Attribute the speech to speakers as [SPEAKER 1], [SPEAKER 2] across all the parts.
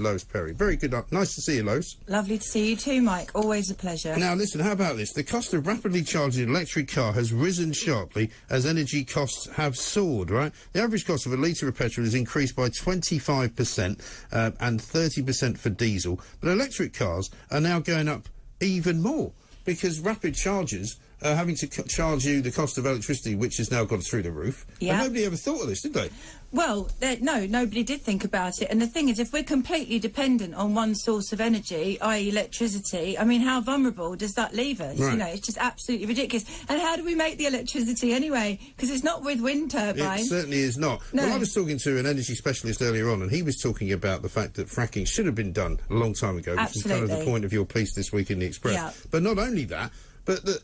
[SPEAKER 1] Lois Perry. Very good. Nice to see you, Lois.
[SPEAKER 2] Lovely to see you too, Mike. Always a pleasure.
[SPEAKER 1] Now, listen, how about this? The cost of rapidly charging an electric car has risen sharply as energy costs have soared, right? The average cost of a litre of petrol has increased by 25% and 30% for diesel. But electric cars are now going up even more because rapid chargers are having to charge you the cost of electricity, which has now gone through the roof.
[SPEAKER 2] Yeah.
[SPEAKER 1] And nobody ever thought of this, did they?
[SPEAKER 2] Well, no, nobody did think about it. And the thing is, if we're completely dependent on one source of energy, i.e. electricity, I mean, how vulnerable does that leave us?
[SPEAKER 1] Right.
[SPEAKER 2] You know, it's just absolutely ridiculous. And how do we make the electricity anyway? Because it's not with wind turbines.
[SPEAKER 1] It certainly is not.
[SPEAKER 2] No.
[SPEAKER 1] Well, I was talking to an energy specialist earlier on, and he was talking about the fact that fracking should have been done a long time ago, which is kind of the point of your piece this week in the Express.
[SPEAKER 2] Yeah.
[SPEAKER 1] But not only that, but that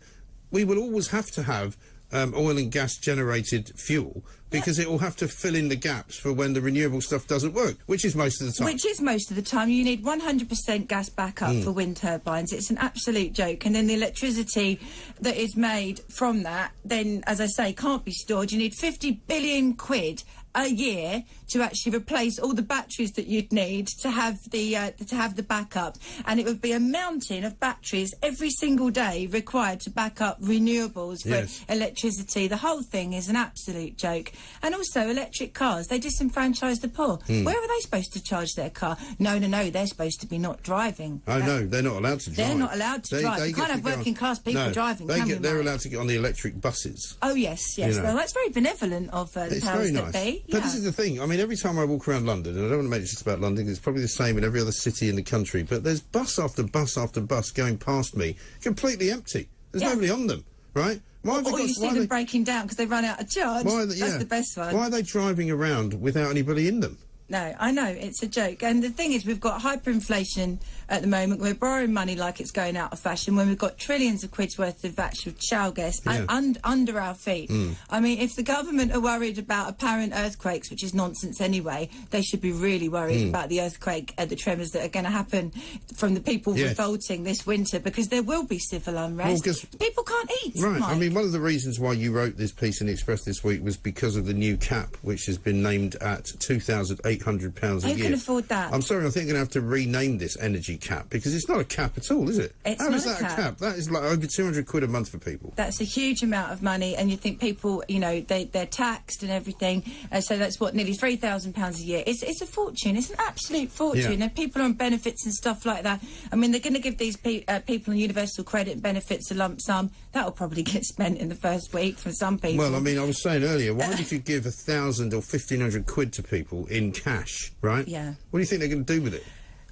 [SPEAKER 1] we will always have to have oil and gas generated fuel because it will have to fill in the gaps for when the renewable stuff doesn't work, which is most of the time.
[SPEAKER 2] Which is most of the time. You need 100% gas backup for wind turbines. It's an absolute joke. And then the electricity that is made from that, then, as I say, can't be stored. You need 50 billion quid a year to actually replace all the batteries that you'd need to have the backup, and it would be a mountain of batteries every single day required to back up renewables for electricity. The whole thing is an absolute joke. And also electric cars, they disenfranchise the poor. Where are they supposed to charge their car? No, they're supposed to be not driving.
[SPEAKER 1] Oh no, they're not allowed to drive.
[SPEAKER 2] They're not allowed to drive. You can't have working class people driving, can we,
[SPEAKER 1] they're
[SPEAKER 2] Mike?
[SPEAKER 1] allowed to get on the electric buses.
[SPEAKER 2] Oh yes.
[SPEAKER 1] You know.
[SPEAKER 2] Well, that's very benevolent of the powers that be.
[SPEAKER 1] But this is the thing, I mean, every time I walk around London, and I don't want to make it just about London, 'cause it's probably the same in every other city in the country, but there's bus after bus after bus going past me, completely empty. There's nobody on them, right? Why
[SPEAKER 2] Or you see them breaking down because they run out of charge. That's the best one.
[SPEAKER 1] Why are they driving around without anybody in them?
[SPEAKER 2] No, I know, it's a joke. And the thing is, we've got hyperinflation at the moment. We're borrowing money like it's going out of fashion when we've got trillions of quid's worth of actual shale gas under our feet. I mean, if the government are worried about apparent earthquakes, which is nonsense anyway, they should be really worried about the earthquake and the tremors that are going to happen from the people revolting this winter, because there will be civil unrest. Well, people can't eat.
[SPEAKER 1] Right,
[SPEAKER 2] Mike.
[SPEAKER 1] I mean, one of the reasons why you wrote this piece in the Express this week was because of the new cap, which has been named at £2,800 a year.
[SPEAKER 2] Who can afford that?
[SPEAKER 1] I'm sorry, I think I'm going to have to rename this energy cap, because it's not a cap at all, is it?
[SPEAKER 2] How
[SPEAKER 1] is that a cap? That is like over 200 quid a month for people.
[SPEAKER 2] That's a huge amount of money, and you think people, you know, they're taxed and everything, so that's what, nearly £3,000 a year. It's a fortune. It's an absolute fortune, and people are on benefits and stuff like that. I mean, they're going to give these people on universal credit and benefits a lump sum. That'll probably get spent in the first week for some people.
[SPEAKER 1] Well, I mean, I was saying earlier, why would you give 1,000 or 1,500 quid to people in cash, right?
[SPEAKER 2] Yeah.
[SPEAKER 1] What do you think they're going to do with it?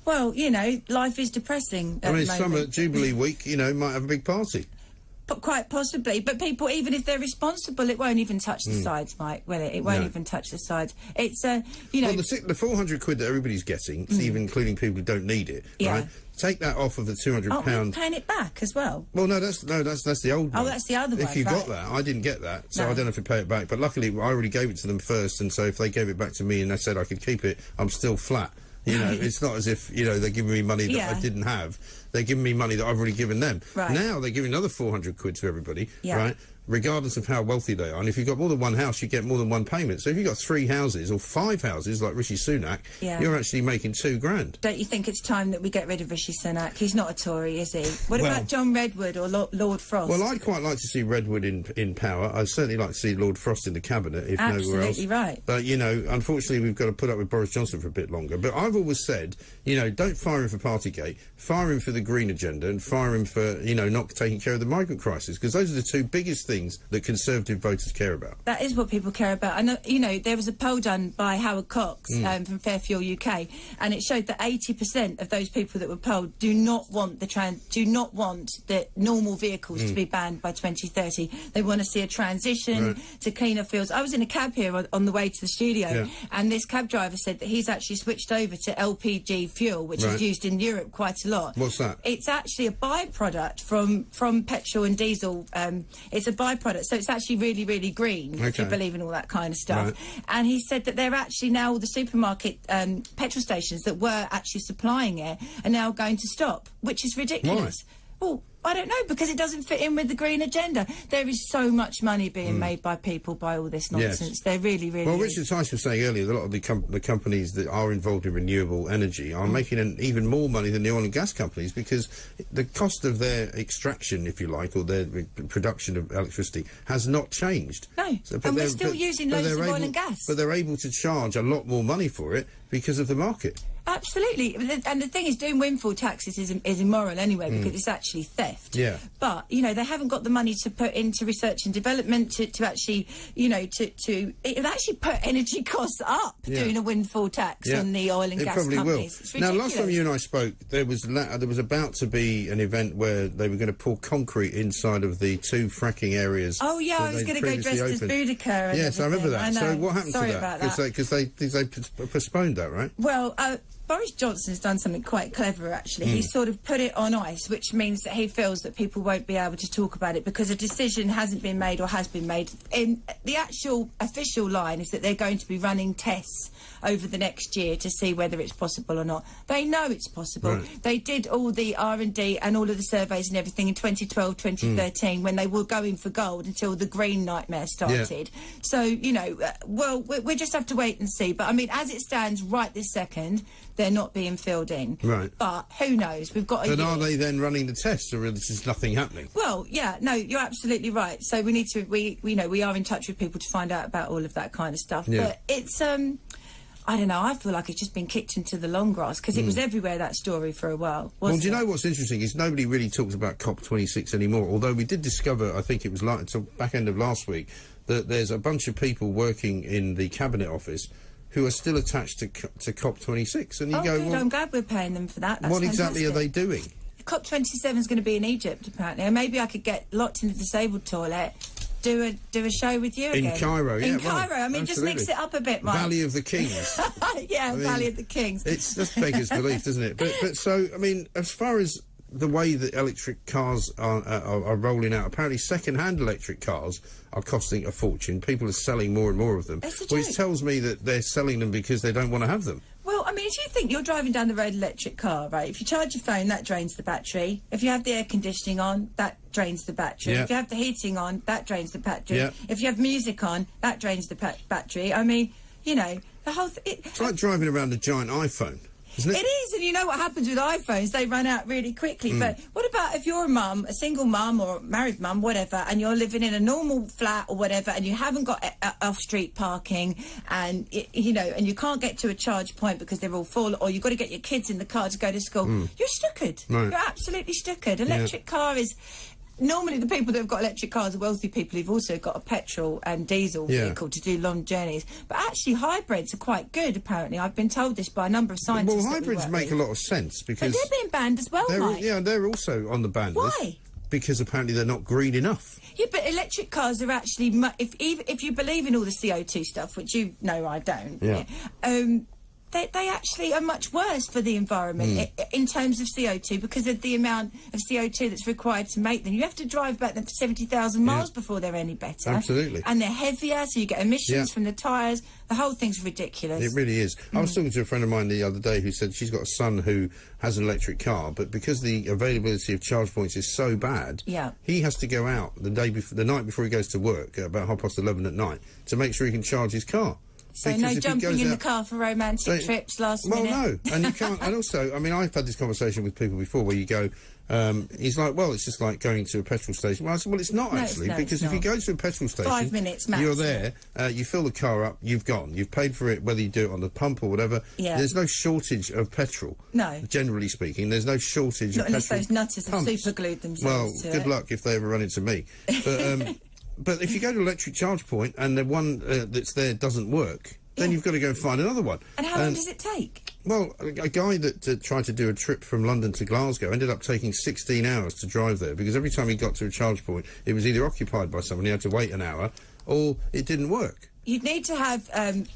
[SPEAKER 2] Well, you know, life is depressing at
[SPEAKER 1] I mean,
[SPEAKER 2] the
[SPEAKER 1] some
[SPEAKER 2] moment.
[SPEAKER 1] at Jubilee Week, you know, might have a big party.
[SPEAKER 2] Quite possibly, but people, even if they're responsible, it won't even touch the sides, Mike, will it? It won't even touch the sides. It's, you know...
[SPEAKER 1] Well, the 400 quid that everybody's getting, even including people who don't need it, right? Take that off of the £200.
[SPEAKER 2] Aren't we paying it back as well?
[SPEAKER 1] Well, no, that's the old one.
[SPEAKER 2] Oh, that's the other one,
[SPEAKER 1] If you got that, I didn't get that, so I don't have to pay it back. But luckily, I already gave it to them first, and so if they gave it back to me and they said I could keep it, I'm still flat. You know, it's not as if, you know, they're giving me money that I didn't have. They're giving me money that I've already given them.
[SPEAKER 2] Right.
[SPEAKER 1] Now they're giving another 400 quid to everybody, right? Regardless of how wealthy they are. And if you've got more than one house, you get more than one payment. So if you've got 3 houses or 5 houses, like Rishi Sunak, you're actually making £2,000.
[SPEAKER 2] Don't you think it's time that we get rid of Rishi Sunak? He's not a Tory, is he? What about John Redwood or Lord Frost?
[SPEAKER 1] Well, I'd quite like to see Redwood in power. I'd certainly like to see Lord Frost in the cabinet, if nowhere else.
[SPEAKER 2] Absolutely right.
[SPEAKER 1] But, you know, unfortunately, we've got to put up with Boris Johnson for a bit longer. But I've always said, you know, don't fire him for Partygate, fire him for the Green agenda, and fire him for, you know, not taking care of the migrant crisis, because those are the 2 biggest things that Conservative voters care about.
[SPEAKER 2] That is what people care about. I know, you know, there was a poll done by Howard Cox from Fairfuel UK, and it showed that 80% of those people that were polled do not want the normal vehicles to be banned by 2030. They want to see a transition to cleaner fuels. I was in a cab here on the way to the studio, and this cab driver said that he's actually switched over to LPG fuel, which is used in Europe quite a lot.
[SPEAKER 1] What's that?
[SPEAKER 2] It's actually a byproduct from petrol and diesel. It's a byproduct, so it's actually really, really green, if you believe in all that kind of stuff. And he said that they're actually now, all the supermarket petrol stations that were actually supplying it are now going to stop, which is ridiculous.
[SPEAKER 1] Why?
[SPEAKER 2] Well, I don't know, because it doesn't fit in with the green agenda. There is so much money being made by people by all this nonsense.
[SPEAKER 1] Yes.
[SPEAKER 2] There really, really
[SPEAKER 1] Well,
[SPEAKER 2] is.
[SPEAKER 1] Richard Tice was saying earlier that a lot of the companies that are involved in renewable energy are making even more money than the oil and gas companies, because the cost of their extraction, if you like, or their production of electricity has not changed.
[SPEAKER 2] No, and we're still using loads of oil and gas.
[SPEAKER 1] But they're able to charge a lot more money for it because of the market.
[SPEAKER 2] Absolutely, and the thing is, doing windfall taxes is immoral anyway, because it's actually theft.
[SPEAKER 1] Yeah.
[SPEAKER 2] But you know, they haven't got the money to put into research and development to actually, you know, it'll actually put energy costs up, doing a windfall tax on the oil and gas
[SPEAKER 1] probably
[SPEAKER 2] companies.
[SPEAKER 1] Will.
[SPEAKER 2] It's
[SPEAKER 1] Now,
[SPEAKER 2] ridiculous.
[SPEAKER 1] last time you and I spoke, there was about to be an event where they were going to pour concrete inside of the 2 fracking areas.
[SPEAKER 2] Oh yeah, I was going to go dressed as Boudica. And
[SPEAKER 1] yes, I remember that.
[SPEAKER 2] I know.
[SPEAKER 1] So what happened
[SPEAKER 2] Sorry
[SPEAKER 1] to that?
[SPEAKER 2] about that.
[SPEAKER 1] Because they postponed that, right?
[SPEAKER 2] Well, Boris Johnson's done something quite clever, actually. He's sort of put it on ice, which means that he feels that people won't be able to talk about it because a decision hasn't been made or has been made. In the actual official line is that they're going to be running tests over the next year to see whether it's possible or not. They know it's possible.
[SPEAKER 1] Right.
[SPEAKER 2] They did all the R&D and all of the surveys and everything in 2012, 2013 when they were going for gold until the green nightmare started.
[SPEAKER 1] Yeah.
[SPEAKER 2] So, you know, well, we just have to wait and see. But, I mean, as it stands right this second, they're not being filled in.
[SPEAKER 1] Right.
[SPEAKER 2] But who knows? We've got a
[SPEAKER 1] But
[SPEAKER 2] year.
[SPEAKER 1] are they then running the tests, or is just nothing happening?
[SPEAKER 2] Well, yeah, no, you're absolutely right. So we need to, we know we are in touch with people to find out about all of that kind of stuff.
[SPEAKER 1] Yeah.
[SPEAKER 2] But it's, I don't know, I feel like it's just been kicked into the long grass because it was everywhere, that story, for a while.
[SPEAKER 1] Well, do you know what's interesting is nobody really talks about COP26 anymore, although we did discover, I think it was until back end of last week, that there's a bunch of people working in the Cabinet Office who are still attached to COP26. And you go,
[SPEAKER 2] good,
[SPEAKER 1] well,
[SPEAKER 2] I'm glad we're paying them for that. That's
[SPEAKER 1] what exactly are they doing?
[SPEAKER 2] COP27 is going to be in Egypt, apparently, and maybe I could get locked in the disabled toilet, do a show with you again.
[SPEAKER 1] In Cairo, yeah.
[SPEAKER 2] In
[SPEAKER 1] well,
[SPEAKER 2] Cairo, I mean,
[SPEAKER 1] absolutely.
[SPEAKER 2] just mix it up a bit, Mike.
[SPEAKER 1] Valley of the Kings.
[SPEAKER 2] Yeah,
[SPEAKER 1] I mean,
[SPEAKER 2] Valley of the Kings.
[SPEAKER 1] It's just beggars belief, doesn't it? But so, I mean, as far as the way that electric cars are rolling out, apparently second-hand electric cars are costing a fortune. People are selling more and more of them,
[SPEAKER 2] It's a
[SPEAKER 1] which
[SPEAKER 2] joke.
[SPEAKER 1] tells me that they're selling them because they don't want to have them.
[SPEAKER 2] Well, I mean, if you think you're driving down the road electric car, right, if you charge your phone, that drains the battery. If you have the air conditioning on, that drains the battery.
[SPEAKER 1] Yeah.
[SPEAKER 2] If you have the heating on, that drains the battery.
[SPEAKER 1] Yeah.
[SPEAKER 2] If you have music on, that drains the battery. I mean, you know, the whole
[SPEAKER 1] It's like driving around a giant iPhone, isn't it?
[SPEAKER 2] It is, and you know what happens with iPhones? They run out really quickly. But what about if you're a mum, a single mum or a married mum, whatever, and you're living in a normal flat or whatever, and you haven't got off-street parking, and you know, and you can't get to a charge point because they're all full, or you've got to get your kids in the car to go to school. You're stuckered.
[SPEAKER 1] Right.
[SPEAKER 2] You're absolutely stuckered. Electric car is. Normally, the people that have got electric cars are wealthy people who've also got a petrol and diesel vehicle to do long journeys. But actually, hybrids are quite good, apparently. I've been told this by a number of scientists.
[SPEAKER 1] Well,
[SPEAKER 2] that we
[SPEAKER 1] hybrids
[SPEAKER 2] work
[SPEAKER 1] make
[SPEAKER 2] with.
[SPEAKER 1] a lot of sense because
[SPEAKER 2] But they're being banned as well, Mike.
[SPEAKER 1] they're also on the ban list.
[SPEAKER 2] Why?
[SPEAKER 1] Because apparently they're not green enough.
[SPEAKER 2] Yeah, but electric cars are actually, if you believe in all the CO2 stuff, which you know I don't,
[SPEAKER 1] Yeah.
[SPEAKER 2] they actually are much worse for the environment in terms of CO2 because of the amount of CO2 that's required to make them. You have to drive about them for 70,000 miles before they're any better.
[SPEAKER 1] Absolutely.
[SPEAKER 2] And they're heavier, so you get emissions
[SPEAKER 1] Yeah.
[SPEAKER 2] from the tyres. The whole thing's ridiculous.
[SPEAKER 1] It really is. I was talking to a friend of mine the other day who said she's got a son who has an electric car, but because the availability of charge points is so bad,
[SPEAKER 2] Yeah.
[SPEAKER 1] he has to go out the night before he goes to work, about 11:30 at night, to make sure he can charge his car.
[SPEAKER 2] So
[SPEAKER 1] Because
[SPEAKER 2] no
[SPEAKER 1] if he
[SPEAKER 2] jumping
[SPEAKER 1] goes
[SPEAKER 2] in the
[SPEAKER 1] out-
[SPEAKER 2] car for romantic trips last
[SPEAKER 1] Well,
[SPEAKER 2] minute.
[SPEAKER 1] no, and you can't. And also, I mean, I've had this conversation with people before where you go, he's like, well, it's just like going to a petrol station. Well, I said, well, it's not
[SPEAKER 2] No,
[SPEAKER 1] actually,
[SPEAKER 2] it's
[SPEAKER 1] because if you
[SPEAKER 2] not.
[SPEAKER 1] go to a petrol station,
[SPEAKER 2] 5 minutes max,
[SPEAKER 1] you're there, you fill the car up, you've gone. You've paid for it, whether you do it on the pump or whatever.
[SPEAKER 2] Yeah.
[SPEAKER 1] There's no shortage of petrol.
[SPEAKER 2] No.
[SPEAKER 1] Generally speaking, there's no shortage
[SPEAKER 2] Not
[SPEAKER 1] of
[SPEAKER 2] unless
[SPEAKER 1] petrol.
[SPEAKER 2] those nutters have
[SPEAKER 1] pumps.
[SPEAKER 2] superglued themselves
[SPEAKER 1] Well,
[SPEAKER 2] to
[SPEAKER 1] good
[SPEAKER 2] it.
[SPEAKER 1] luck if they ever run into me. But, but if you go to an electric charge point and the one that's there doesn't work, then you've got to go and find another one.
[SPEAKER 2] And how long does it take?
[SPEAKER 1] Well, a guy that tried to do a trip from London to Glasgow ended up taking 16 hours to drive there because every time he got to a charge point, it was either occupied by someone, he had to wait an hour, or it didn't work.
[SPEAKER 2] You'd need to have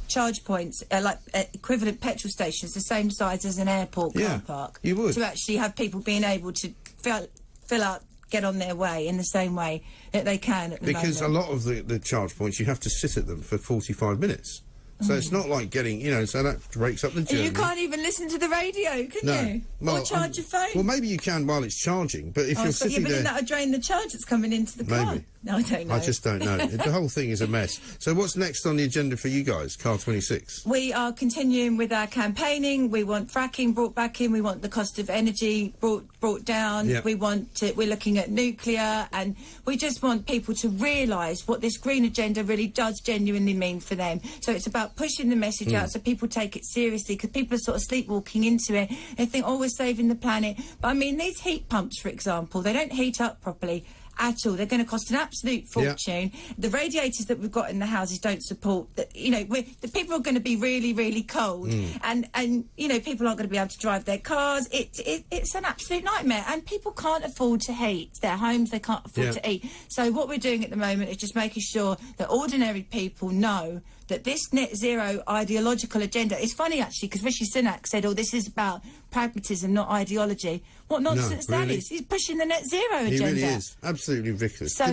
[SPEAKER 2] charge points, like equivalent petrol stations, the same size as an airport car park.
[SPEAKER 1] You would.
[SPEAKER 2] To actually have people being able to fill up, get on their way in the same way that they can at the
[SPEAKER 1] Because
[SPEAKER 2] moment.
[SPEAKER 1] a lot of the charge points, you have to sit at them for 45 minutes. So it's not like getting, you know, so that breaks up the journey.
[SPEAKER 2] You can't even listen to the radio, can you?
[SPEAKER 1] Well,
[SPEAKER 2] or charge your phone.
[SPEAKER 1] Well, maybe you can while it's charging, but if you're sitting
[SPEAKER 2] but
[SPEAKER 1] there...
[SPEAKER 2] then that would drain the charge that's coming into the car.
[SPEAKER 1] Maybe.
[SPEAKER 2] No, I don't know.
[SPEAKER 1] I just don't know. The whole thing is a mess. So what's next on the agenda for you guys, Car 26?
[SPEAKER 2] We are continuing with our campaigning. We want fracking brought back in. We want the cost of energy brought down.
[SPEAKER 1] Yep.
[SPEAKER 2] We're looking at nuclear, and we just want people to realise what this green agenda really does genuinely mean for them. So it's about pushing the message out so people take it seriously, because people are sort of sleepwalking into it. They think, oh, we're saving the planet. But I mean, these heat pumps, for example, they don't heat up properly at all. They're going to cost an absolute fortune. Yeah. The radiators that we've got in the houses don't support that. You know, the people are going to be really, really cold, and you know, people aren't going to be able to drive their cars. It's an absolute nightmare, and people can't afford to heat their homes. They can't afford to eat. So what we're doing at the moment is just making sure that ordinary people know that this net zero ideological agenda is funny, actually, because Rishi Sunak said, oh, this is about pragmatism, not ideology. What nonsense that is. He's pushing the net zero agenda.
[SPEAKER 1] He really is. Absolutely ridiculous.
[SPEAKER 2] So,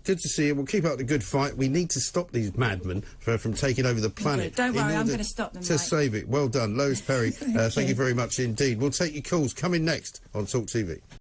[SPEAKER 1] Good to see you. We'll keep up the good fight. We need to stop these madmen from taking over the planet.
[SPEAKER 2] Don't worry, I'm going to stop them.
[SPEAKER 1] To save it. Well done. Lois Perry, thank you very much indeed. We'll take your calls. Coming next on Talk TV.